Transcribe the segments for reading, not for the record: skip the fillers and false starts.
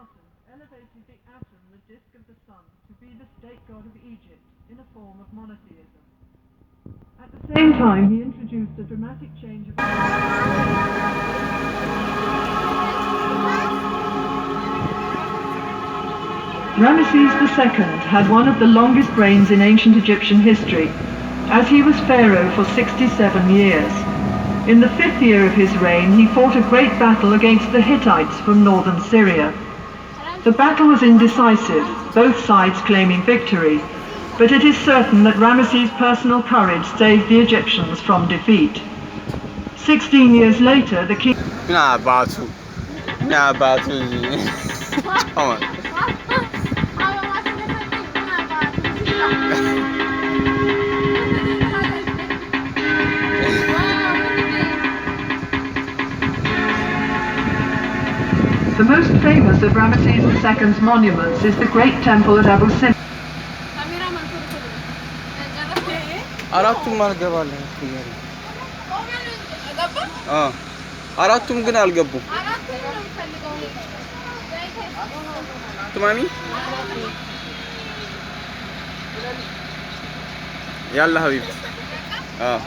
Spartans elevated the Aton, the disk of the sun, to be the state god of Egypt in a form of monotheism. At the same time, he introduced a dramatic change of Ramesses II had one of the longest reigns in ancient Egyptian history, as he was pharaoh for 67 years. In the 5th year of his reign, he fought a great battle against the Hittites from northern Syria. The battle was indecisive, both sides claiming victory, but it is certain that Ramesses' personal courage saved the Egyptians from defeat. 16 years later, the king... Nah, Batu. Come on. The most famous of Ramesses II's monuments is the Great Temple at Abu Simbel. አራቱም አልገባልኝ አራቱም ግን አልገቡም ትማሚ ያላ ሀቢብ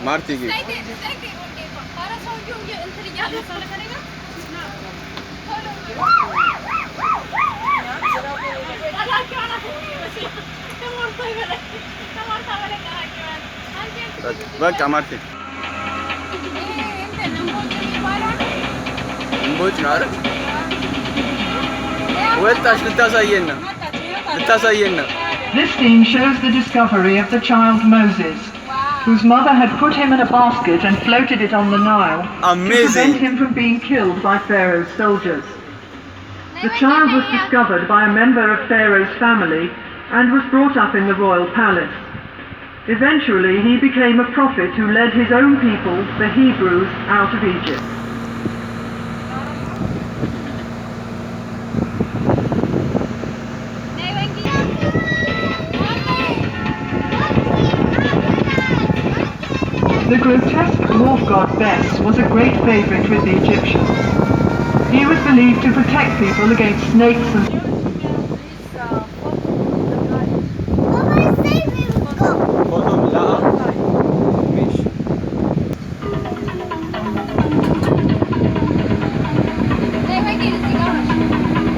ማርቲ ጊ በቃ ማርቲ እንቦጭ ነው አይደል ወጣሽ ልታሳየን ነው This scene shows the discovery of the child Moses, whose mother had put him in a basket and floated it on the Nile to prevent him from being killed by Pharaoh's soldiers. The child was discovered by a member of Pharaoh's family and was brought up in the royal palace. Eventually, he became a prophet who led his own people, the Hebrews, out of Egypt. The grotesque dwarf god Bes was a great favorite with the Egyptians. He was believed to protect people against snakes and...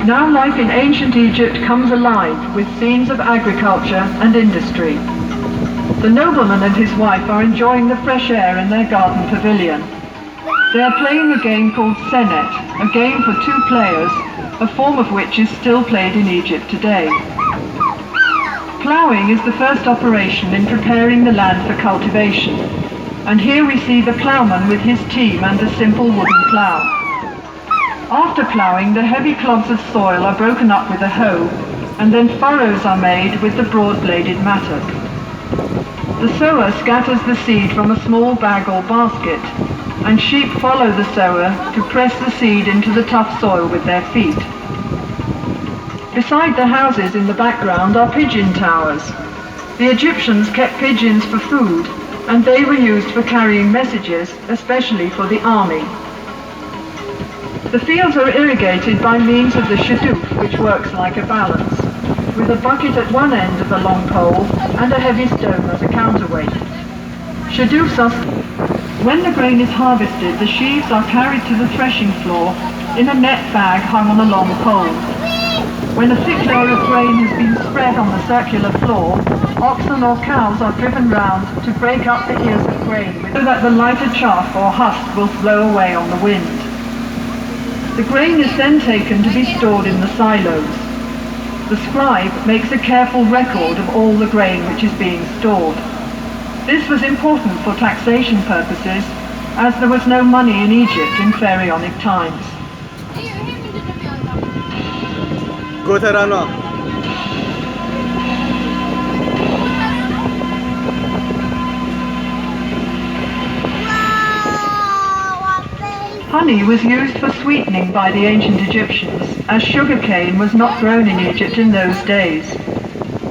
Now life in ancient Egypt comes alive with scenes of agriculture and industry. The nobleman and his wife are enjoying the fresh air in their garden pavilion. They are playing a game called Senet, a game for 2 players, a form of which is still played in Egypt today. Ploughing is the first operation in preparing the land for cultivation, and here we see the ploughman with his team and a simple wooden plough. After ploughing, the heavy clods of soil are broken up with a hoe, and then furrows are made with the broad-bladed mattock. The sower scatters the seed from a small bag or basket, and sheep follow the sower to press the seed into the tough soil with their feet. Beside the houses in the background are pigeon towers. The Egyptians kept pigeons for food, and they were used for carrying messages, especially for the army. The fields are irrigated by means of the shadoof, which works like a balance, with a bucket at one end of the long pole and a heavy stone as a counterweight. Shadoofs are... When the grain is harvested, the sheaves are carried to the threshing floor in a net bag hung on a long pole. When a thick layer of grain has been spread on the circular floor, oxen or cows are driven round to break up the ears of grain so that the lighter chaff or husk will blow away on the wind. The grain is then taken to be stored in the silos. The scribe makes a careful record of all the grain which is being stored. This was important for taxation purposes, as there was no money in Egypt in Pharaonic times. Honey was used for sweetening by the ancient Egyptians, as sugarcane was not grown in Egypt in those days.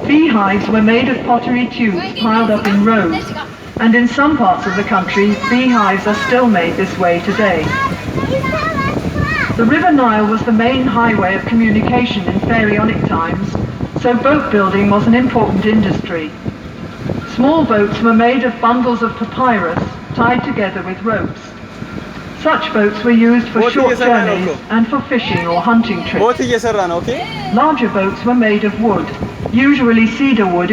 Beehives were made of pottery tubes piled up in rows, and in some parts of the country, beehives are still made this way today. The River Nile was the main highway of communication in Pharaonic times, so boat building was an important industry. Small boats were made of bundles of papyrus tied together with ropes. Such boats were used for short journeys and for fishing or hunting trips. ቦት እየሰራ ነው። ኦኬ Larger boats were made of wood, usually cedar wood.